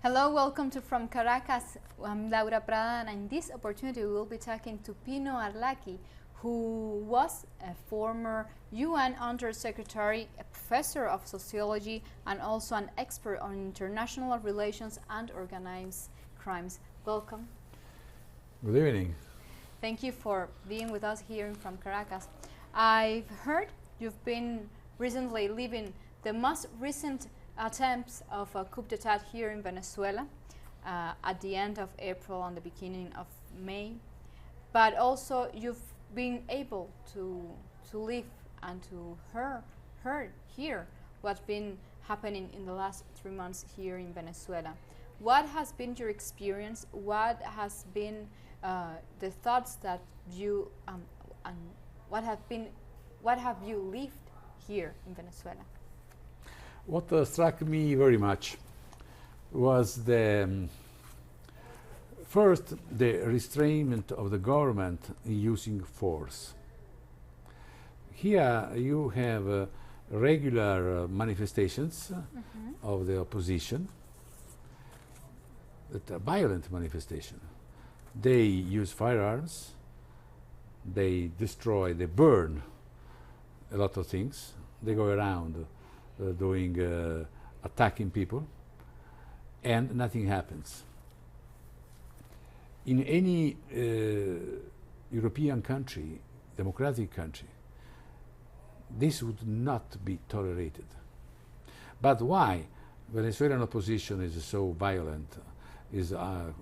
Hello, welcome to From Caracas. I'm Laura Prada, and in this opportunity we will be talking to Pino Arlacchi, who was a former UN Undersecretary, a professor of sociology, and also an expert on international relations and organized crimes. Welcome. Good evening. Thank you for being with us here in From Caracas. I've heard you've been recently living the most recent attempts of a coup d'etat here in Venezuela at the end of April and the beginning of May, but also you've been able to live and to hear what's been happening in the last 3 months here in Venezuela. What has been your experience? What has been the thoughts that you and what have you lived here in Venezuela? What struck me very much was first the restraint of the government in using force. Here you have regular manifestations of the opposition, a violent manifestation. They use firearms, they destroy, they burn a lot of things. They go around attacking people, and nothing happens. In any European country, democratic country, this would not be tolerated. But why Venezuelan opposition is so violent, is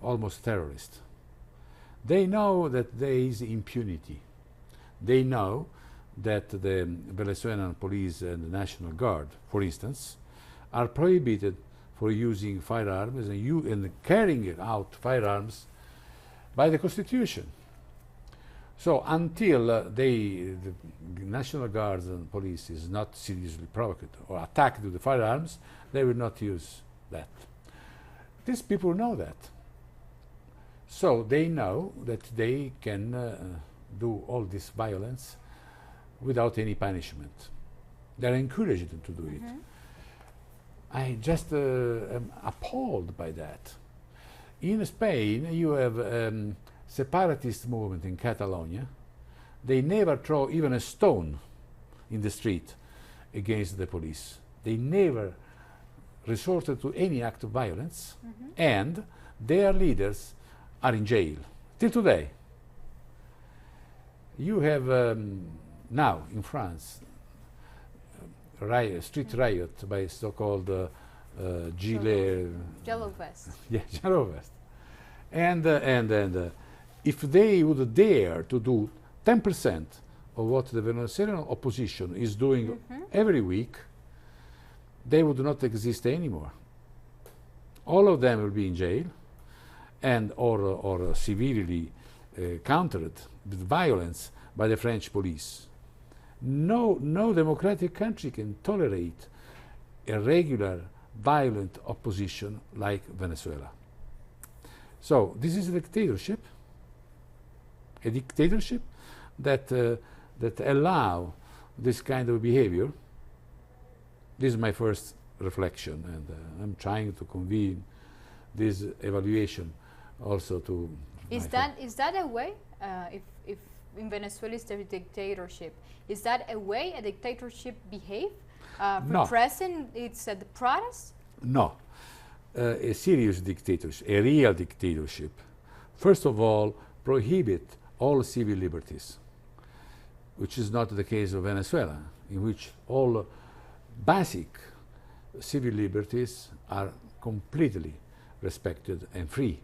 almost terrorist? They know that there is impunity. They know that the Venezuelan police and the National Guard, for instance, are prohibited for using firearms and carrying out firearms by the Constitution. So until the National Guards and police is not seriously provoked or attacked with the firearms, they will not use that. These people know that. So they know that they can do all this violence without any punishment. They are encouraged to do it. I just am appalled by that. In Spain, you have separatist movement in Catalonia. They never throw even a stone in the street against the police. They never resorted to any act of violence, and their leaders are in jail till today. You have now in France street riot by so-called Yellow Vest. Yeah, Yellow Vest. And if they would dare to do 10% of what the Venezuelan opposition is doing every week, they would not exist anymore. All of them will be in jail and or severely countered with violence by the French police. No democratic country can tolerate a regular violent opposition like Venezuela. So this is a dictatorship that allow this kind of behavior. This is my first reflection, and I'm trying to convey this evaluation also to. Is that a way? If in Venezuela is the dictatorship, is that a way a dictatorship behave? Repressing the protest? No, a serious dictatorship, a real dictatorship, first of all, prohibit all civil liberties, which is not the case of Venezuela, in which all basic civil liberties are completely respected and free.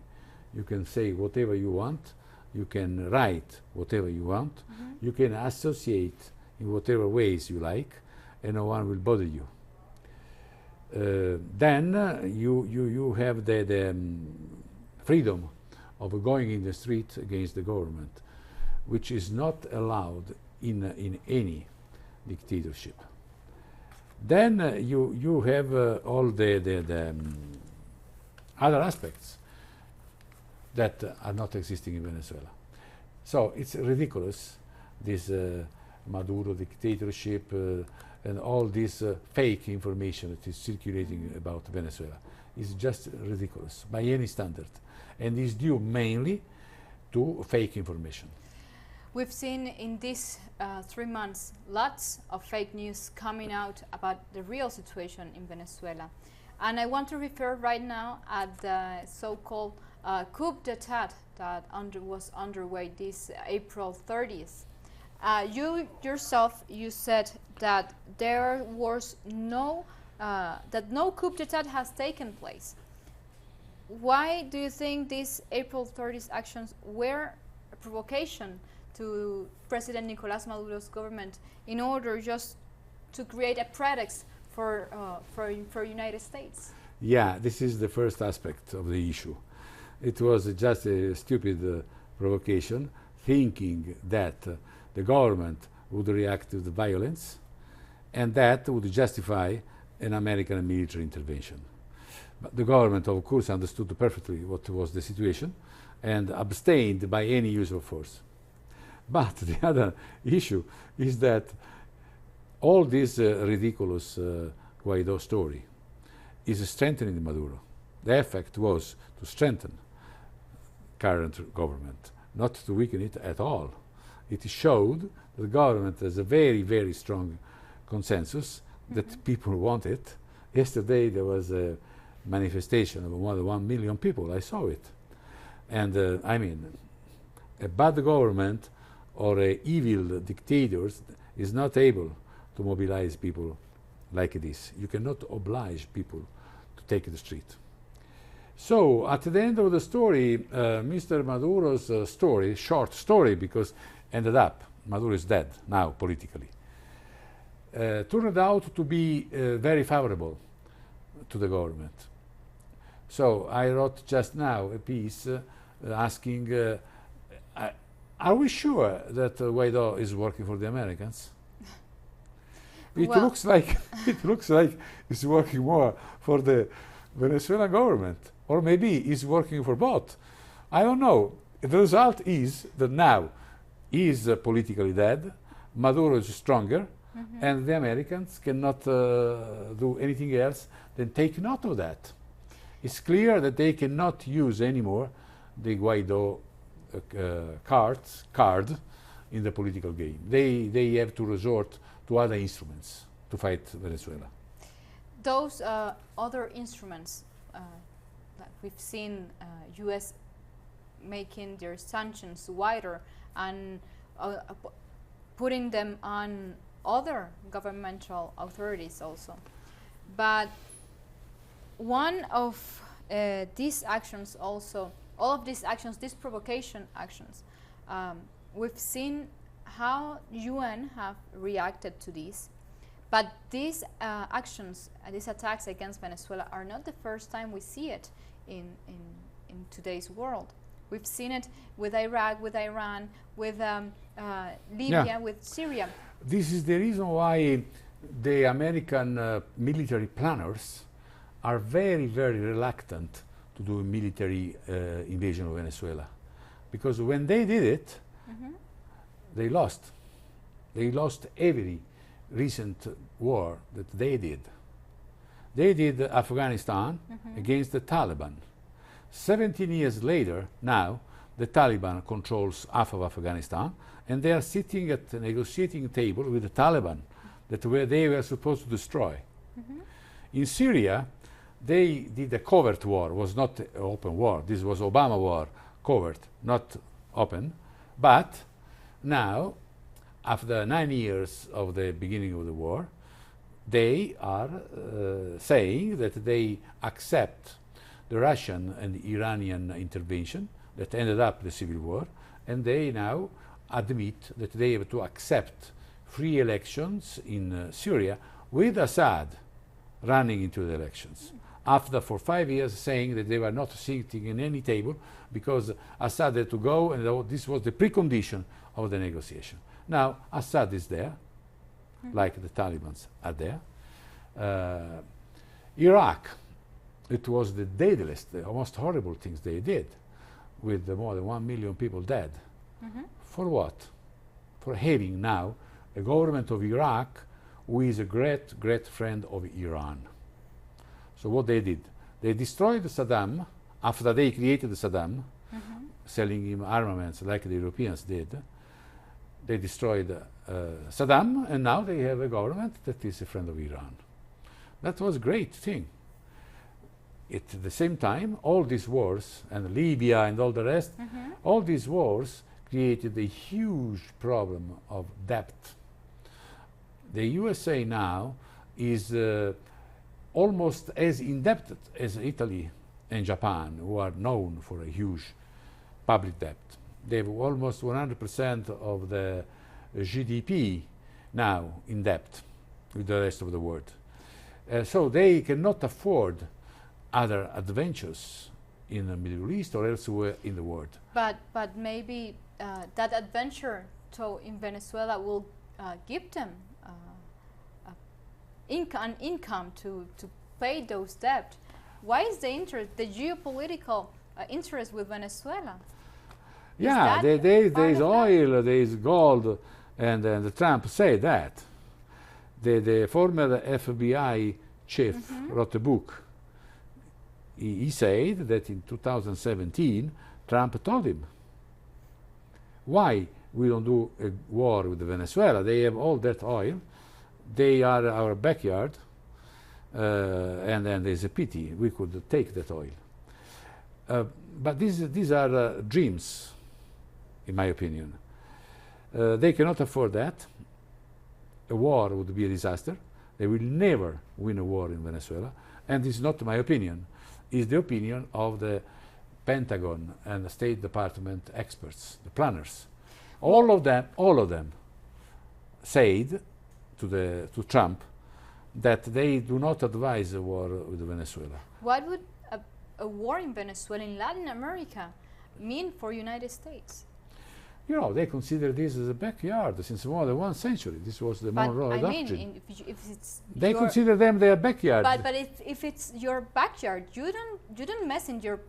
You can say whatever you want, you can write whatever you want, you can associate in whatever ways you like, and no one will bother you. Then you have the freedom of going in the street against the government, which is not allowed in any dictatorship. Then you have all the other aspects that are not existing in Venezuela. So it's ridiculous, this Maduro dictatorship and all this fake information that is circulating about Venezuela. is just ridiculous by any standard, and is due mainly to fake information. We've seen in these 3 months lots of fake news coming out about the real situation in Venezuela. And I want to refer right now at the so-called coup d'etat that was underway this April 30th. You yourself, you said that there was no coup d'etat has taken place. Why do you think these April 30th actions were a provocation to President Nicolás Maduro's government in order just to create a pretext for United States? Yeah, this is the first aspect of the issue. It was just a stupid provocation, thinking that the government would react with violence, and that would justify an American military intervention. But the government, of course, understood perfectly what was the situation and abstained by any use of force. But the other issue is that all this ridiculous Guaido story is strengthening Maduro. The effect was to strengthen current government, not to weaken it at all. It showed that the government has a very, very strong consensus that people want it. Yesterday there was a manifestation of more than 1 million people. I saw it. And I mean, a bad government or evil dictators is not able to mobilize people like this. You cannot oblige people to take the street. So at the end of the story, Mr. Maduro's story, short story, because ended up, Maduro is dead now politically, turned out to be very favorable to the government. So I wrote just now a piece asking, are we sure that Guaido is working for the Americans? It Well, looks like he's working more for the Venezuelan government, or maybe he's working for both. I don't know. The result is that now he is politically dead, Maduro is stronger, and the Americans cannot do anything else than take note of that. It's clear that they cannot use anymore the Guaido card in the political game. They have to resort to other instruments to fight Venezuela. those other instruments that we've seen U.S. making their sanctions wider and putting them on other governmental authorities also. But one of these actions also, all of these actions, these provocation actions, we've seen how UN have reacted to these. But these actions, these attacks against Venezuela are not the first time we see it in today's world. We've seen it with Iraq, with Iran, with Libya, with Syria. This is the reason why the American military planners are very, very reluctant to do a military invasion of Venezuela. Because when they did it, they lost. They lost every recent war that they did. They did Afghanistan against the Taliban. 17 years later, now, the Taliban controls half of Afghanistan, and they are sitting at the negotiating table with the Taliban that they were supposed to destroy. In Syria, they did a covert war. It was not an open war. This was Obama war, covert, not open. But now, after 9 years of the beginning of the war, they are saying that they accept the Russian and Iranian intervention that ended up the civil war, and they now admit that they have to accept free elections in Syria with Assad running into the elections. After for 5 years saying that they were not sitting in any table because Assad had to go, and this was the precondition of the negotiation. Now Assad is there, like the Taliban are there. Iraq, it was the deadliest, the most horrible things they did, with more than 1 million people dead. For what? For having now a government of Iraq who is a great, great friend of Iran. So what they did, They destroyed Saddam after they created Saddam, selling him armaments like the Europeans did. They destroyed Saddam, and now they have a government that is a friend of Iran. That was a great thing. At the same time, all these wars, and Libya and all the rest, all these wars created a huge problem of debt. The USA now is almost as indebted as Italy and Japan, who are known for a huge public debt. They have almost 100% of the GDP now in debt with the rest of the world. So they cannot afford other adventures in the Middle East or elsewhere in the world. But maybe that adventure in Venezuela will give them an income to pay those debts. Why is the geopolitical interest with Venezuela? Yeah, there is oil, there is gold, and Trump said that. The former FBI chief wrote a book. He said that in 2017, Trump told him, why we don't do a war with Venezuela? They have all that oil. They are our backyard, and then there's a pity we could take that oil. But these are dreams, in my opinion. They cannot afford that. A war would be a disaster. They will never win a war in Venezuela. And this is not my opinion. It's the opinion of the Pentagon and the State Department experts, the planners. All of them said to Trump that they do not advise a war with Venezuela. What would a war in Venezuela, in Latin America, mean for United States? You know, they consider this as a backyard since more than 1 century. This was the Monroe Doctrine. I mean, if it's they consider them their backyard. But if it's your backyard, you don't mess in your,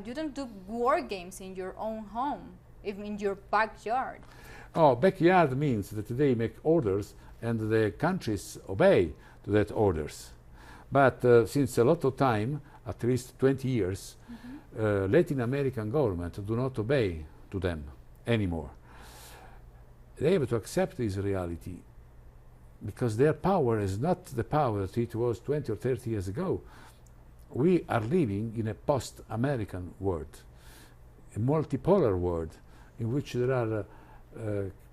you don't do war games in your own home, even in your backyard. Oh, backyard means that they make orders and the countries obey to that orders. But since a lot of time, at least 20 years, Latin American government do not obey to them anymore. They have to accept this reality because their power is not the power that it was 20 or 30 years ago. We are living in a post-American world, a multipolar world in which there are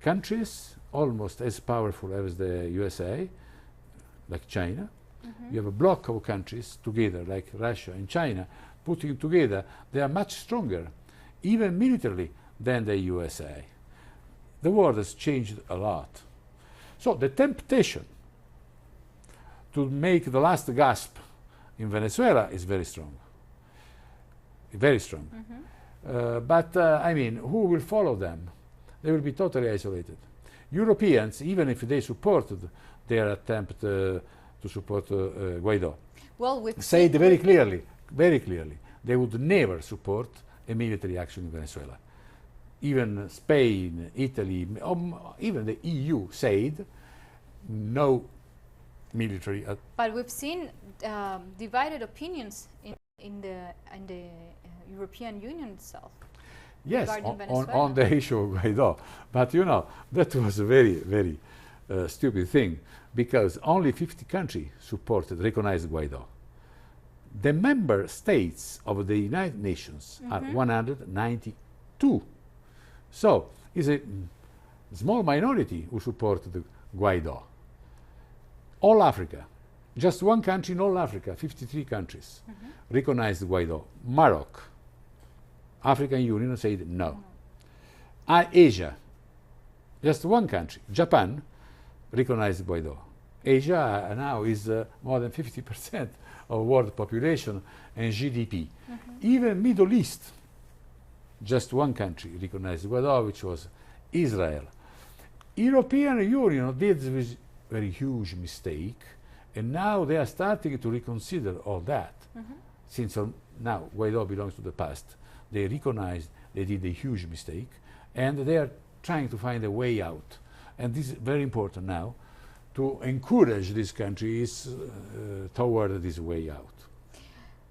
countries almost as powerful as the USA, like China. You have a block of countries together, like Russia and China, putting together. They are much stronger, even militarily, than the USA. The world has changed a lot. So the temptation to make the last gasp in Venezuela is very strong. Very strong. But I mean, who will follow them? They will be totally isolated. Europeans, even if they supported their attempt to support Guaido, well, said very clearly, they would never support a military action in Venezuela. Even Spain, Italy, even the EU said no military. But we've seen divided opinions in the European Union itself. Yes, on the issue of Guaido. But you know, that was a very, very stupid thing because only 50 countries recognized Guaido. The member states of the United Nations are 192. So it's a small minority who supported Guaido. All Africa, just one country in all Africa, 53 countries recognized Guaido. Morocco, African Union said no. Asia, just one country, Japan, recognized Guaido. Asia now is more than 50% of world population and GDP. Even Middle East, just one country recognized Guaido, which was Israel. European Union did this very huge mistake, and now they are starting to reconsider all that. Since now Guaido belongs to the past, they recognize they did a huge mistake, and they are trying to find a way out. And this is very important now, to encourage these countries toward this way out.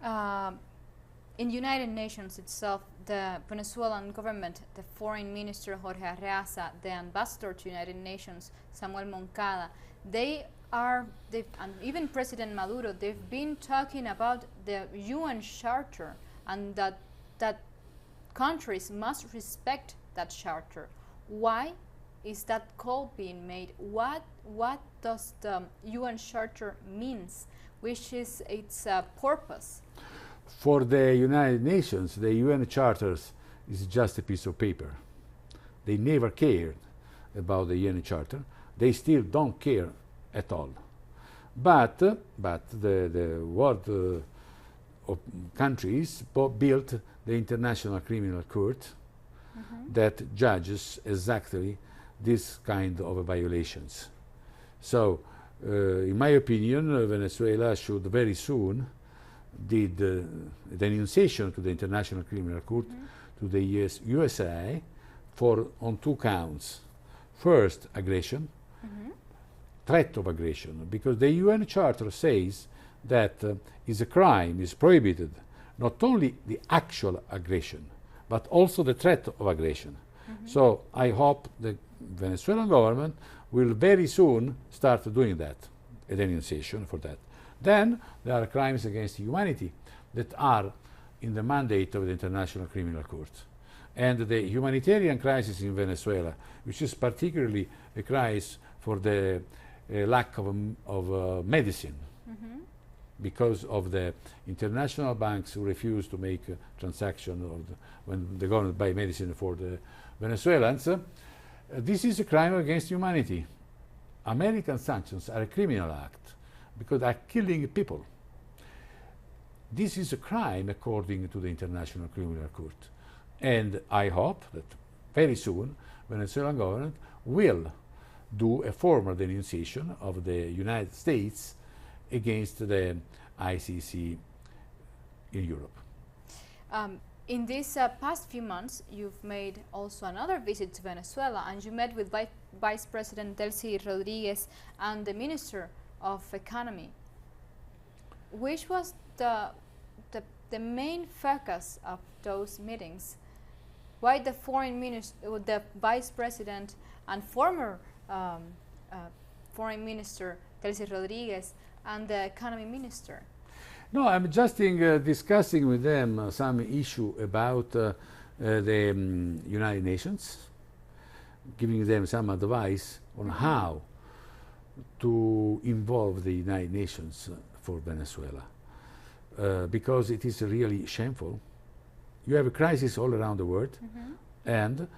In United Nations itself, the Venezuelan government, the foreign minister Jorge Arreaza, the ambassador to United Nations Samuel Moncada, and even President Maduro, they've been talking about the UN Charter and that countries must respect that charter. Why is that call being made? What does the UN Charter means? Which is its purpose? For the United Nations, the UN Charters is just a piece of paper. They never cared about the UN Charter. They still don't care at all. But the world of countries built the International Criminal Court that judges exactly this kind of violations. So, in my opinion, Venezuela should very soon did the denunciation to the International Criminal Court to the USA on 2 counts. First, aggression, threat of aggression, because the UN Charter says that is a crime, is prohibited, not only the actual aggression, but also the threat of aggression. So I hope the Venezuelan government will very soon start doing that, a denunciation for that. Then there are crimes against humanity that are in the mandate of the International Criminal Court. And the humanitarian crisis in Venezuela, which is particularly a crisis for the lack of medicine, because of the international banks who refuse to make a transaction when the government buy medicine for the Venezuelans. This is a crime against humanity. American sanctions are a criminal act because they are killing people. This is a crime according to the International Criminal Court. And I hope that very soon Venezuelan government will do a formal denunciation of the United States against the ICC in Europe. In these past few months, you've made also another visit to Venezuela, and you met with Vice President Delcy Rodriguez and the Minister of Economy. Which was the main focus of those meetings? Why the foreign minister, the Vice President and former Foreign Minister Delcy Rodriguez and the Economy Minister? No, I'm just discussing with them some issue about the United Nations, giving them some advice on how to involve the United Nations for Venezuela, because it is really shameful. You have a crisis all around the world, and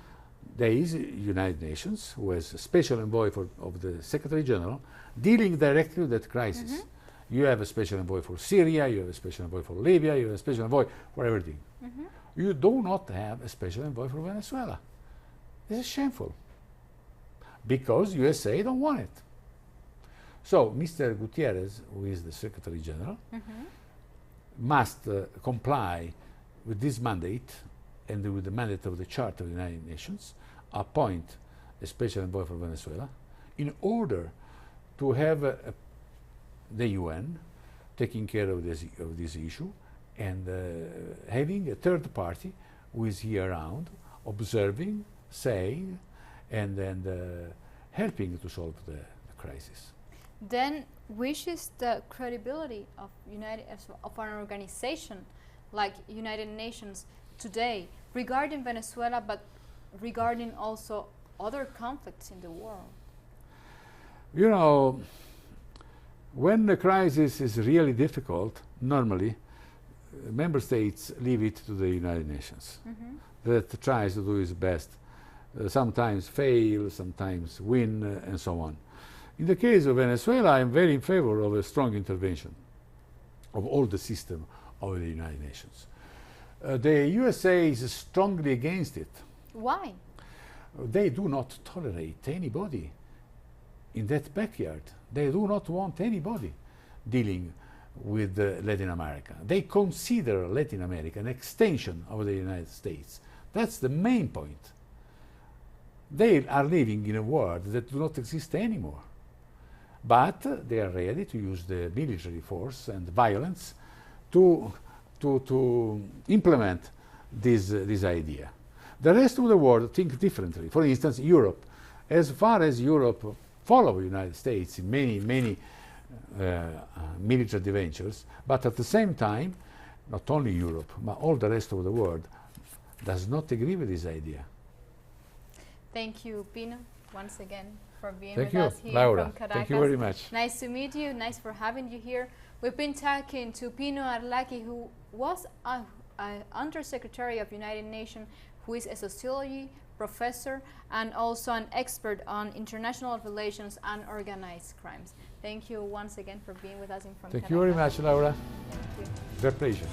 there is United Nations, who has a special envoy of the Secretary General, dealing directly with that crisis. You have a special envoy for Syria, you have a special envoy for Libya, you have a special envoy for everything. You do not have a special envoy for Venezuela. This is shameful, because USA don't want it. So Mr. Gutierrez, who is the Secretary General, must comply with this mandate and with the mandate of the Charter of the United Nations, appoint a special envoy for Venezuela in order to have the UN taking care of this issue and having a third party who is here around, observing, saying, and helping to solve the crisis. Then, which is the credibility of an organization like United Nations today regarding Venezuela, but regarding also other conflicts in the world? You know, when the crisis is really difficult, normally member states leave it to the United Nations that tries to do its best, sometimes fail, sometimes win, and so on. In the case of Venezuela, I am very in favor of a strong intervention of all the system of the United Nations. The USA is strongly against it. Why? They do not tolerate anybody in that backyard. They do not want anybody dealing with Latin America. They consider Latin America an extension of the United States. That's the main point. They are living in a world that does not exist anymore. But they are ready to use the military force and violence to to implement this idea. The rest of the world think differently. For instance, Europe. As far as Europe follow the United States in many military ventures, but at the same time, not only Europe, but all the rest of the world does not agree with this idea. Thank you, Pino, once again for being Thank with you, us here Laura. from Caracas. Thank you very much. Nice to meet you. Nice for having you here. We've been talking to Pino Arlacchi, who was Undersecretary of United Nations, who is a sociology professor and also an expert on international relations and organized crimes. Thank you once again for being with us in From Caracas. Thank you very much, Laura. Thank you. It's a pleasure.